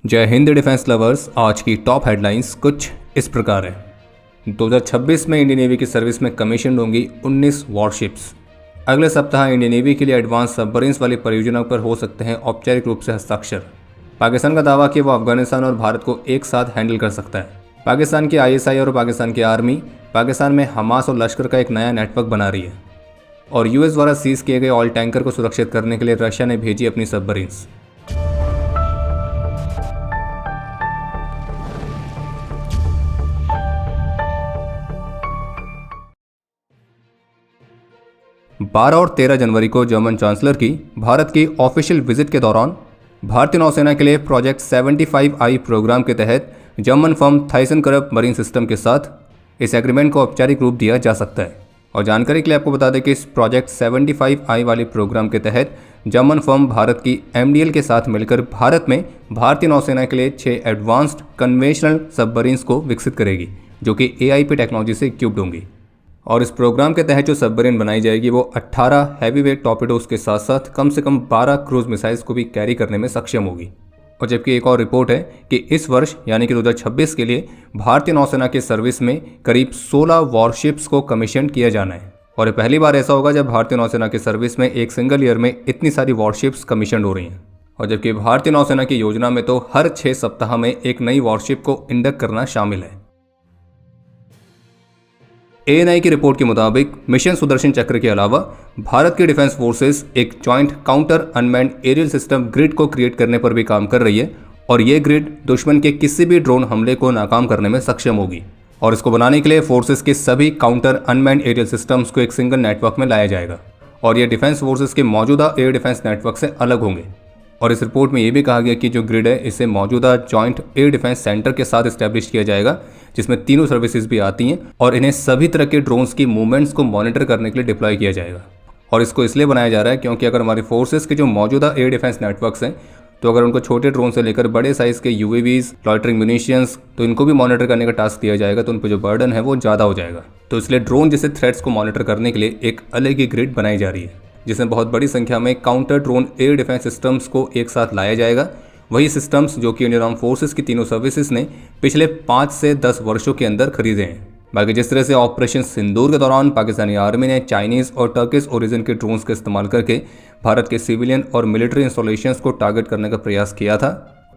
जय Hind defence lovers. आज की टॉप हेडलाइंस कुछ इस प्रकार है। 2026 में इंडियन नेवी की सर्विस में कमीशन होंगी 19 वॉरशिप्स। अगले सप्ताह इंडियन नेवी के लिए एडवांस सबमरीन्स वाली परियोजना पर हो सकते हैं औपचारिक रूप से हस्ताक्षर। पाकिस्तान का दावा कि वो अफगानिस्तान और भारत को एक साथ हैंडल कर सकता है। पाकिस्तान की ISI और पाकिस्तान की आर्मी पाकिस्तान में हमास और लश्कर का एक नया नेटवर्क बना रही है। और US द्वारा सीज किए गए ऑयल टैंकर को सुरक्षित करने के लिए रशिया ने भेजी अपनी सबमरीन्स। बारह और 13 जनवरी को जर्मन चांसलर की भारत की ऑफिशियल विजिट के दौरान भारतीय नौसेना के लिए प्रोजेक्ट 75I प्रोग्राम के तहत जर्मन फर्म थाइसन-करप मरीन सिस्टम के साथ इस एग्रीमेंट को औपचारिक रूप दिया जा सकता है। और जानकारी के लिए आपको बता दें कि इस प्रोजेक्ट 75I वाले प्रोग्राम के तहत जर्मन फर्म भारत की MDL के साथ मिलकर भारत में भारतीय नौसेना के लिए 6 एडवांस्ड कन्वेंशनल सबमरीन्स को विकसित करेगी, जो कि AIP टेक्नोलॉजी से इक्विप्ड होंगी। और इस प्रोग्राम के तहत जो सबमरीन बनाई जाएगी वो 18 हैवीवेट टॉर्पेडोज के साथ साथ कम से कम 12 क्रूज मिसाइल्स को भी कैरी करने में सक्षम होगी। और जबकि एक और रिपोर्ट है कि इस वर्ष यानी कि 2026 के लिए भारतीय नौसेना के सर्विस में करीब 16 वॉरशिप्स को कमीशन किया जाना है। और ये पहली बार ऐसा होगा जब भारतीय नौसेना के सर्विस में एक सिंगल ईयर में इतनी सारी वॉरशिप्स कमीशन हो रही हैं। और जबकि भारतीय नौसेना की योजना में तो हर 6 सप्ताह में एक नई वॉरशिप को इंडक्ट करना शामिल है। ANI की रिपोर्ट के मुताबिक मिशन सुदर्शन चक्र के अलावा भारत की डिफेंस फोर्सेस एक joint counter unmanned aerial system grid को क्रिएट करने पर भी काम कर रही है। और ये ग्रिड दुश्मन के किसी भी ड्रोन हमले को नाकाम करने में सक्षम होगी। और इसको बनाने के लिए फोर्सेस के सभी काउंटर अनमैन्ड एरियल सिस्टम्स को एक सिंगल नेटवर्क में लाया जाएगा। और ये डिफेंस फोर्सेस के मौजूदा एयर डिफेंस नेटवर्क से अलग होंगे। और इस रिपोर्ट में ये भी कहा गया कि जो ग्रिड है इसे मौजूदा जॉइंट एयर डिफेंस सेंटर के साथ इस्टेब्लिश किया जाएगा, जिसमें तीनों सर्विसेज भी आती हैं और इन्हें सभी तरह के ड्रोन्स की मूवमेंट्स को मॉनिटर करने के लिए डिप्लॉय किया जाएगा। और इसको इसलिए बनाया जा रहा है क्योंकि अगर हमारी फोर्सेस के जो मौजूदा एयर डिफेंस नेटवर्क्स हैं, तो अगर उनको छोटे ड्रोन से लेकर बड़े साइज़ के UAVs, लॉइटरिंग म्यूनिशियंस, तो इनको भी मॉनिटर करने का टास्क दिया जाएगा, तो उन पर जो बर्डन है वो ज़्यादा हो जाएगा। तो इसलिए ड्रोन जैसे थ्रेट्स को मॉनिटर करने के लिए एक अलग ही ग्रिड बनाई जा रही है, जिसमें बहुत बड़ी संख्या में counter drone air defence systems को एक साथ लाया जाएगा। वही सिस्टम्स जो कि इंडियन आर्म फोर्सेस की तीनों सर्विसेज ने पिछले 5 से 10 वर्षों के अंदर खरीदे हैं। बाकी जिस तरह से ऑपरेशन सिंदूर के दौरान पाकिस्तानी आर्मी ने चाइनीज़ और टर्किश ओरिजिन के ड्रोन्स का इस्तेमाल करके भारत के सिविलियन और मिलिट्री इंस्टॉलेशंस को टारगेट करने का प्रयास किया था।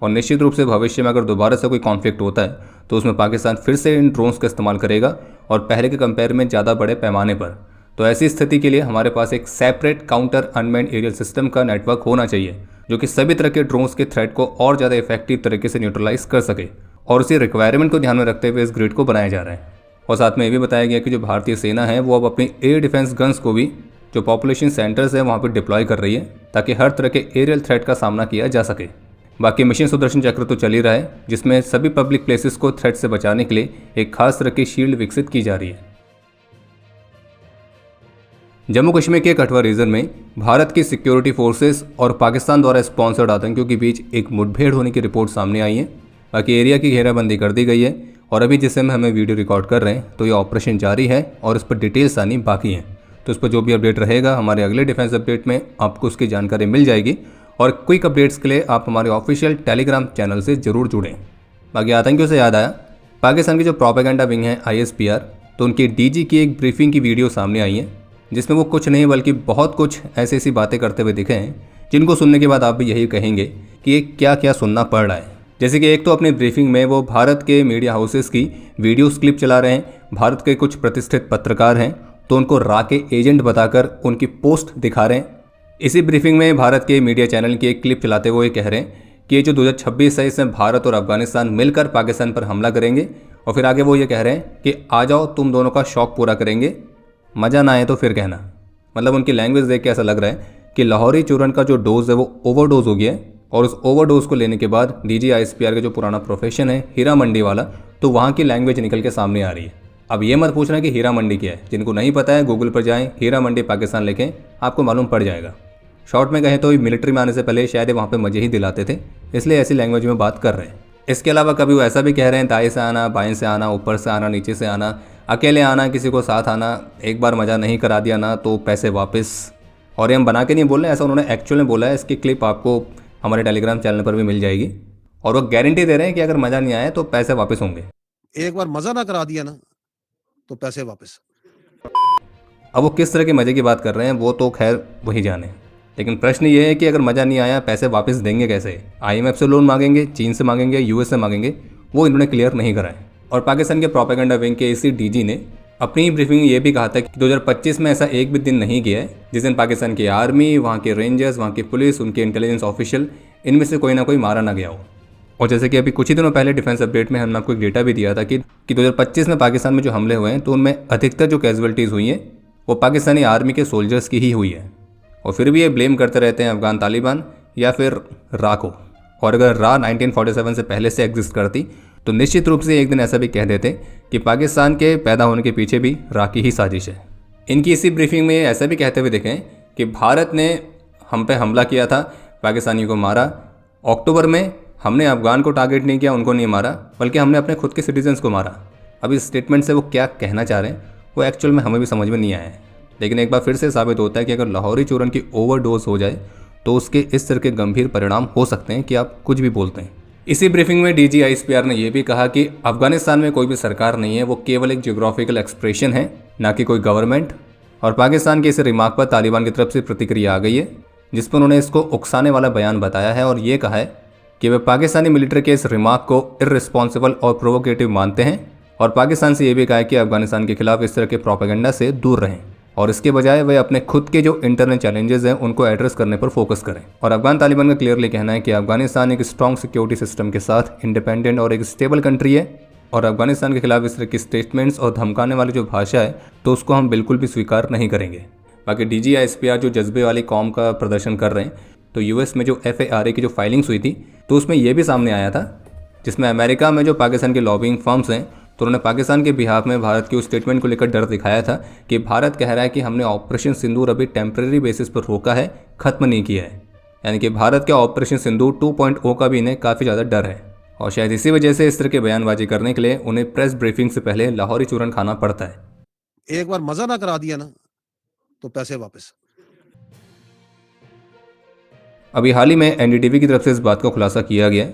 और निश्चित रूप से भविष्य में अगर दोबारा से कोई कॉन्फ्लिक्ट होता है तो उसमें पाकिस्तान फिर से इन ड्रोन्स का इस्तेमाल करेगा और पहले के कंपेयर में ज़्यादा बड़े पैमाने पर। तो ऐसी स्थिति के लिए हमारे पास एक separate counter unmanned aerial system का नेटवर्क होना चाहिए, जो कि सभी तरह के ड्रोन्स के थ्रेट को और ज़्यादा इफेक्टिव तरीके से न्यूट्रलाइज कर सके। और उसी रिक्वायरमेंट को ध्यान में रखते हुए इस ग्रिड को बनाया जा रहा है। और साथ में ये भी बताया गया कि जो भारतीय सेना है वो अब अपनी एयर डिफेंस गन्स को भी जो पॉपुलेशन सेंटर्स है वहाँ पर डिप्लॉय कर रही है, ताकि हर तरह के एरियल थ्रेट का सामना किया जा सके। बाकी मिशन सुदर्शन चक्र तो चल ही रहा है, जिसमें सभी पब्लिक प्लेसेस को थ्रेट से बचाने के लिए एक खास तरह की शील्ड विकसित की जा रही है। जम्मू कश्मीर के कठुआ रीजन में भारत की सिक्योरिटी फोर्सेस और पाकिस्तान द्वारा स्पॉन्सर्ड आतंकियों के बीच एक मुठभेड़ होने की रिपोर्ट सामने आई है। बाकी एरिया की घेराबंदी कर दी गई है और अभी जिस समय हमें वीडियो रिकॉर्ड कर रहे हैं तो ये ऑपरेशन जारी है और इस पर डिटेल्स आनी बाकी हैं। तो इस पर जो भी अपडेट रहेगा हमारे अगले डिफेंस अपडेट में आपको उसकी जानकारी मिल जाएगी। और क्विक अपडेट्स के लिए आप हमारे ऑफिशियल टेलीग्राम चैनल से ज़रूर जुड़ें। बाकी आतंकियों से याद आया, पाकिस्तान की जो प्रोपेगेंडा विंग है ISPR, तो उनकी DG की एक ब्रीफिंग की वीडियो सामने आई है, जिसमें वो कुछ नहीं बल्कि बहुत कुछ ऐसी बातें करते हुए दिखे हैं जिनको सुनने के बाद आप भी यही कहेंगे कि ये क्या क्या सुनना पड़ रहा है। जैसे कि एक तो अपनी ब्रीफिंग में वो भारत के मीडिया हाउसेस की वीडियोस क्लिप चला रहे हैं। भारत के कुछ प्रतिष्ठित पत्रकार हैं तो उनको रा के एजेंट बताकर उनकी पोस्ट दिखा रहे हैं। इसी ब्रीफिंग में भारत के मीडिया चैनल की एक क्लिप चलाते हुए कह रहे हैं कि ये जो 2026 है इसमें भारत और अफगानिस्तान मिलकर पाकिस्तान पर हमला करेंगे। और फिर आगे वो ये कह रहे हैं कि आ जाओ तुम दोनों का शौक पूरा करेंगे, मज़ा ना आए तो फिर कहना। मतलब उनकी लैंग्वेज देख के ऐसा लग रहा है कि लाहौरी चूरन का जो डोज है वो ओवरडोज हो गया है। और उस ओवरडोज को लेने के बाद DG ISPR का जो पुराना प्रोफेशन है हीरा मंडी वाला, तो वहाँ की लैंग्वेज निकल के सामने आ रही है। अब ये मत पूछना कि हीरा मंडी क्या है, जिनको नहीं पता है गूगल पर जाएं, हीरा मंडी पाकिस्तान लिखें, आपको मालूम पड़ जाएगा। शॉर्ट में कहें तो मिलिट्री में आने से पहले शायद वहाँ पे मजे ही दिलाते थे, इसलिए ऐसी लैंग्वेज में बात कर रहे हैं। इसके अलावा कभी वो ऐसा भी कह रहे हैं दाएं से आना, बाएं से आना, ऊपर से आना, नीचे से आना, अकेले आना, किसी को साथ आना, एक बार मज़ा नहीं करा दिया ना तो पैसे वापस। और ये हम बना के नहीं बोल रहे हैं, ऐसा उन्होंने एक्चुअल में बोला है। इसकी क्लिप आपको हमारे टेलीग्राम चैनल पर भी मिल जाएगी। और वो गारंटी दे रहे हैं कि अगर मज़ा नहीं आया तो पैसे वापस होंगे। एक बार मजा ना करा दिया ना तो पैसे वापस। अब वो किस तरह के मज़े की बात कर रहे हैं वो तो खैर वही जाने, लेकिन प्रश्न ये है कि अगर मज़ा नहीं आया पैसे वापस देंगे कैसे? आईएमएफ से लोन मांगेंगे, चीन से मांगेंगे, यूएस से मांगेंगे? वो इन्होंने क्लियर नहीं करा है। और पाकिस्तान के प्रोपेगेंडा विंग के इसी डीजी ने अपनी ब्रीफिंग में ये भी कहा था कि 2025 में ऐसा एक भी दिन नहीं गया है जिस दिन पाकिस्तान की आर्मी, वहाँ के रेंजर्स, वहाँ की पुलिस, उनके इंटेलिजेंस ऑफिशियल, इनमें से कोई ना कोई मारा ना गया हो। और जैसे कि अभी कुछ ही दिनों पहले डिफेंस अपडेट में हमने आपको एक डेटा भी दिया था कि 2025 में पाकिस्तान में जो हमले हुए हैं तो उनमें अधिकतर जो कैजुअलिटीज़ हुई हैं वो पाकिस्तानी आर्मी के सोल्जर्स की ही हुई है। और फिर भी ये ब्लेम करते रहते हैं अफगान तालिबान या फिर रा को। और अगर रा 1947 से पहले से एग्जिस्ट करती तो निश्चित रूप से एक दिन ऐसा भी कह देते कि पाकिस्तान के पैदा होने के पीछे भी रा की ही साजिश है। इनकी इसी ब्रीफिंग में ऐसा भी कहते हुए देखें कि भारत ने हम पे हमला किया था, पाकिस्तानियों को मारा। अक्टूबर में हमने अफगान को टारगेट नहीं किया, उनको नहीं मारा, बल्कि हमने अपने खुद के सिटीजन्स को मारा। अब इस स्टेटमेंट से वो क्या कहना चाह रहे हैं वो एक्चुअल में हमें भी समझ में नहीं आया है। लेकिन एक बार फिर से साबित होता है कि अगर लाहौरी चूरन की ओवरडोज हो जाए तो उसके इस तरह के गंभीर परिणाम हो सकते हैं कि आप कुछ भी बोलते हैं। इसी ब्रीफिंग में डीजी आईएसपीआर ने यह भी कहा कि अफगानिस्तान में कोई भी सरकार नहीं है, वो केवल एक जियोग्राफिकल एक्सप्रेशन है, ना कि कोई गवर्नमेंट। और पाकिस्तान के इस रिमार्क पर तालिबान की तरफ से प्रतिक्रिया आ गई है जिस पर उन्होंने इसको उकसाने वाला बयान बताया है और ये कहा है कि वे पाकिस्तानी मिलिट्री के इस रिमार्क को इररिस्पॉन्सिबल और प्रोवोकेटिव मानते हैं और पाकिस्तान से ये भी कहा है कि अफगानिस्तान के खिलाफ इस तरह के प्रोपेगेंडा से दूर रहें और इसके बजाय वे अपने खुद के जो इंटरनल चैलेंजेस हैं उनको एड्रेस करने पर फोकस करें। और अफगान तालिबान का क्लियरली कहना है कि अफगानिस्तान एक स्ट्रॉन्ग सिक्योरिटी सिस्टम के साथ इंडिपेंडेंट और एक स्टेबल कंट्री है और अफगानिस्तान के खिलाफ इस तरह की स्टेटमेंट्स और धमकाने वाली जो भाषा है तो उसको हम बिल्कुल भी स्वीकार नहीं करेंगे। बाकी डीजी आईएसपीआर जो जज्बे वाली कौम का प्रदर्शन कर रहे हैं तो यूएस में जो FARA की जो फाइलिंग्स हुई थी तो उसमें यह भी सामने आया था जिसमें अमेरिका में जो पाकिस्तान के लॉबिंग फर्म्स हैं तो उन्होंने पाकिस्तान के बिहाफ में भारत के उस स्टेटमेंट को लेकर डर दिखाया था कि भारत कह रहा है कि हमने ऑपरेशन सिंदूर अभी टेम्परेरी बेसिस पर रोका है, खत्म नहीं किया है। यानी कि भारत के ऑपरेशन सिंदूर 2.0 का भी इन्हें काफ़ी ज़्यादा डर है और शायद इसी वजह से इस तरह के बयानबाजी करने के लिए उन्हें प्रेस ब्रीफिंग से पहले लाहौरी चूरन खाना पड़ता है। एक बार मजा ना करा दिया ना तो पैसे वापस। अभी हाल ही में एनडीटीवी की तरफ से इस बात का खुलासा किया गया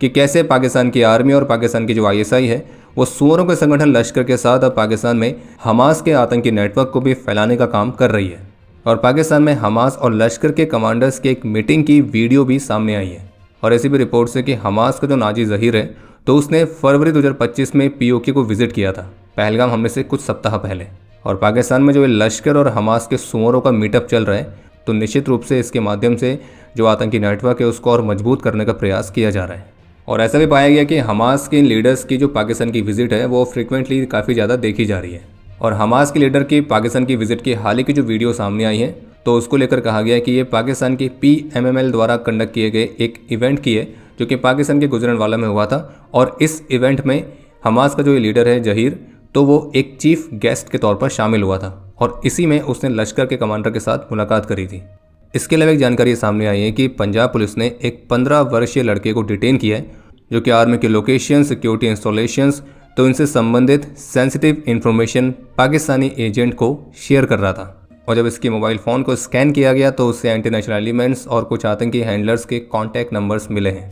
कि कैसे पाकिस्तान की आर्मी और पाकिस्तान की जो ISI है वो सुअरों के संगठन लश्कर के साथ अब पाकिस्तान में हमास के आतंकी नेटवर्क को भी फैलाने का काम कर रही है। और पाकिस्तान में हमास और लश्कर के कमांडर्स की एक मीटिंग की वीडियो भी सामने आई है और ऐसी भी रिपोर्ट्स है कि हमास का जो नाजी जहीर है तो उसने फरवरी 2025 में POK को विजिट किया था, पहलगाम हमले से कुछ सप्ताह पहले। और पाकिस्तान में जो लश्कर और हमास के सुअरों का मीटअप चल रहा है तो निश्चित रूप से इसके माध्यम से जो आतंकी नेटवर्क है उसको और मजबूत करने का प्रयास किया जा रहा है। और ऐसा भी पाया गया कि हमास के लीडर्स की जो पाकिस्तान की विजिट है वो फ्रिक्वेंटली काफ़ी ज़्यादा देखी जा रही है। और हमास के लीडर की पाकिस्तान की विजिट की हाल ही की जो वीडियो सामने आई है तो उसको लेकर कहा गया कि ये पाकिस्तान की PMML द्वारा कंडक्ट किए गए एक इवेंट की है जो कि पाकिस्तान के गुजरनवाला में हुआ था। और इस इवेंट में हमास का जो ये लीडर है जहीर तो वो एक चीफ गेस्ट के तौर पर शामिल हुआ था और इसी में उसने लश्कर के कमांडर के साथ मुलाकात करी थी। इसके अलावा एक जानकारी सामने आई है कि पंजाब पुलिस ने एक 15 वर्षीय लड़के को डिटेन किया है जो कि आर्मी के लोकेशन, सिक्योरिटी इंस्टॉलेशंस तो इनसे संबंधित सेंसिटिव इन्फॉर्मेशन पाकिस्तानी एजेंट को शेयर कर रहा था। और जब इसके मोबाइल फ़ोन को स्कैन किया गया तो उससे एंटी नेशनल एलिमेंट्स और कुछ आतंकी हैंडलर्स के कॉन्टैक्ट नंबर्स मिले हैं।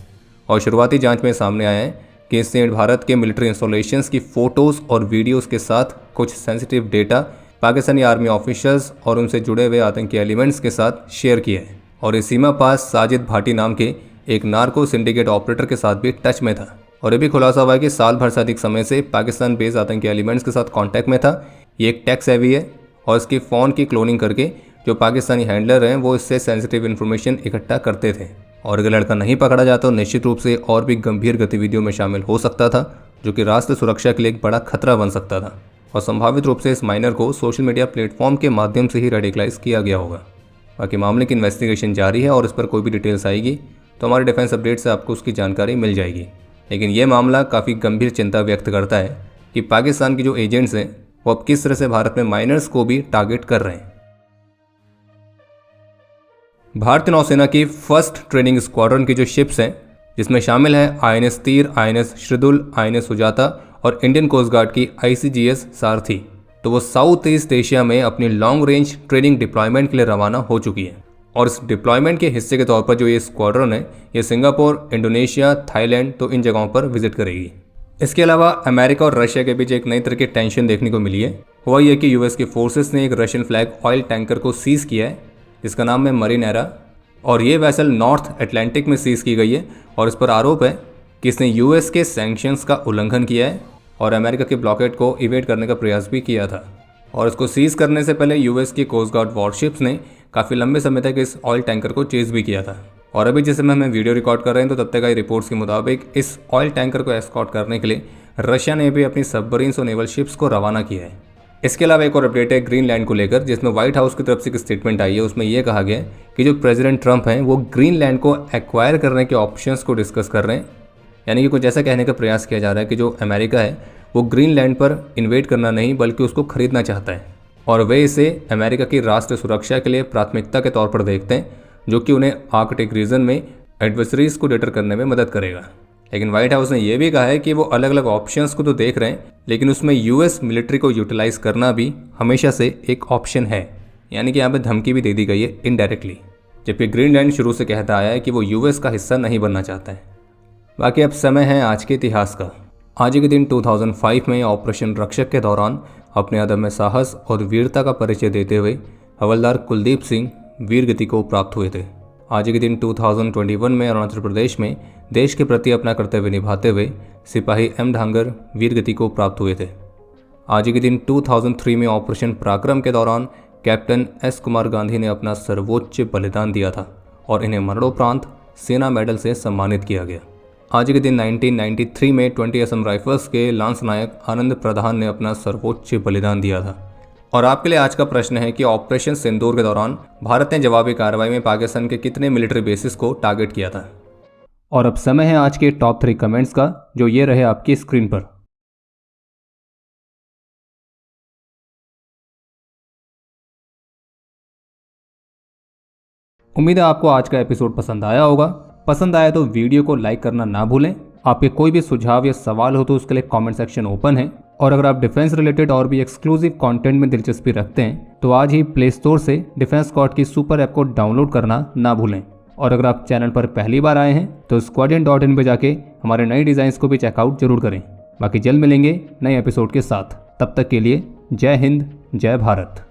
और शुरुआती जाँच में सामने आया है कि इससे भारत के मिलिट्री इंस्टॉलेशंस की फ़ोटोज़ और वीडियोज़ के साथ कुछ sensitive data Pakistani army officers और उनसे जुड़े हुए आतंकी एलिमेंट्स के साथ शेयर किया है। और इस सीमा पास साजिद भाटी नाम के एक नार्को सिंडिकेट ऑपरेटर के साथ भी टच में था। और ये भी खुलासा हुआ है कि साल भर से अधिक समय से पाकिस्तान बेस्ड आतंकी एलिमेंट्स के साथ कांटेक्ट में था। ये एक टैक्स हैवी है और इसकी फ़ोन की क्लोनिंग करके जो पाकिस्तानी हैंडलर हैं वो इससे सेंसिटिव इन्फॉर्मेशन इकट्ठा करते थे। और अगर लड़का नहीं पकड़ा जाता तो निश्चित रूप से और भी गंभीर गतिविधियों में शामिल हो सकता था जो कि राष्ट्र सुरक्षा के लिए एक बड़ा खतरा बन सकता था। और संभावित रूप से इस माइनर को सोशल मीडिया प्लेटफॉर्म के माध्यम से ही रेडिकलाइज किया गया होगा। बाकी मामले की इन्वेस्टिगेशन जारी है और इस पर कोई भी डिटेल्स आएगी तो हमारे डिफेंस अपडेट से आपको उसकी जानकारी मिल जाएगी। लेकिन ये मामला काफ़ी गंभीर चिंता व्यक्त करता है कि पाकिस्तान के जो एजेंट्स हैं वो अब किस तरह से भारत में माइनर्स को भी टारगेट कर रहे हैं। भारतीय नौसेना की फर्स्ट ट्रेनिंग स्क्वाड्रन की जो शिप्स हैं जिसमें शामिल है INS तीर, INS श्रीदुल, INS सुजाता और इंडियन कोस्ट गार्ड की ICGS सारथी, तो वो साउथ ईस्ट एशिया में अपनी लॉन्ग रेंज ट्रेनिंग डिप्लॉयमेंट के लिए रवाना हो चुकी है। और इस डिप्लॉयमेंट के हिस्से के तौर पर जो ये स्क्वाड्रन है ये सिंगापुर, इंडोनेशिया, थाईलैंड तो इन जगहों पर विजिट करेगी। इसके अलावा अमेरिका और रशिया के बीच एक नई तरह की टेंशन देखने को मिली है। हुआ यह कि यूएस की फोर्सेस ने एक रशियन फ्लैग ऑयल टैंकर को सीज किया है जिसका नाम है मरीनेरा, और ये वेसल नॉर्थ अटलांटिक में सीज की गई है और इस पर आरोप है कि इसने यूएस के सैंक्शंस का उल्लंघन किया है और अमेरिका के ब्लॉकेड को इवेट करने का प्रयास भी किया था। और इसको सीज करने से पहले यूएस की कोस्ट गार्ड वॉरशिप्स ने काफ़ी लंबे समय तक इस ऑयल टैंकर को चेज भी किया था। और अभी जिस समय हम वीडियो रिकॉर्ड कर रहे हैं तो तब तक आई रिपोर्ट्स के मुताबिक इस ऑयल टैंकर को एस्कॉर्ट करने के लिए रशिया ने भी अपनी सबमरीन्स और नेवल शिप्स को रवाना किया है। इसके अलावा एक और अपडेट है ग्रीनलैंड को लेकर, जिसमें व्हाइट हाउस की तरफ से एक स्टेटमेंट आई है। उसमें यह कहा गया है कि जो प्रेसिडेंट ट्रंप हैं वो ग्रीनलैंड को एक्वायर करने के ऑप्शंस को डिस्कस कर रहे हैं। यानी कि कुछ ऐसा कहने का प्रयास किया जा रहा है कि जो अमेरिका है वो ग्रीनलैंड पर इन्वेड करना नहीं बल्कि उसको खरीदना चाहता है और वे इसे अमेरिका की राष्ट्र सुरक्षा के लिए प्राथमिकता के तौर पर देखते हैं, जो कि उन्हें आर्कटिक रीजन में एडवर्सरीज को डिटर करने में मदद करेगा। लेकिन व्हाइट हाउस ने यह भी कहा है कि वो अलग अलग ऑप्शंस को तो देख रहे हैं, लेकिन उसमें यूएस मिलिट्री को यूटिलाइज करना भी हमेशा से एक ऑप्शन है। यानी कि यहाँ पे धमकी भी दे दी गई है इनडायरेक्टली, जबकि ग्रीनलैंड शुरू से कहता आया है कि वो यूएस का हिस्सा नहीं बनना चाहता है। बाकी अब समय है आज के इतिहास का। आज के दिन 2005 में ऑपरेशन रक्षक के दौरान अपने अदम्य साहस और वीरता का परिचय देते हुए हवलदार कुलदीप सिंह वीर गति को प्राप्त हुए थे। आज के दिन 2021 में अरुणाचल प्रदेश में देश के प्रति अपना कर्तव्य निभाते हुए सिपाही एम ढांगर वीर गति को प्राप्त हुए थे। आज के दिन 2003 में ऑपरेशन पराक्रम के दौरान कैप्टन एस कुमार गांधी ने अपना सर्वोच्च बलिदान दिया था और इन्हें मरणोपरांत सेना मेडल से सम्मानित किया गया। आज के दिन 1993 में 20 असम राइफल्स के लांस नायक आनंद प्रधान ने अपना सर्वोच्च बलिदान दिया था। और आपके लिए आज का प्रश्न है कि ऑपरेशन सिंदूर के दौरान भारत ने जवाबी कार्रवाई में पाकिस्तान के कितने मिलिट्री बेसिस को टारगेट किया था। और अब समय है आज के टॉप 3 कमेंट्स का, जो ये रहे आपकी स्क्रीन पर। उम्मीद है आपको आज का एपिसोड पसंद आया होगा। पसंद आया तो वीडियो को लाइक करना ना भूलें। आपके कोई भी सुझाव या सवाल हो तो उसके लिए कमेंट सेक्शन ओपन है। और अगर आप डिफेंस रिलेटेड और भी एक्सक्लूसिव कंटेंट में दिलचस्पी रखते हैं तो आज ही प्ले स्टोर से डिफेंस स्क्वाड की सुपर ऐप को डाउनलोड करना ना भूलें। और अगर आप चैनल पर पहली बार आए हैं तो squadron.in पे जाके हमारे नए डिज़ाइंस को भी चेकआउट जरूर करें। बाकी जल्द मिलेंगे नए एपिसोड के साथ। तब तक के लिए जय हिंद, जय भारत।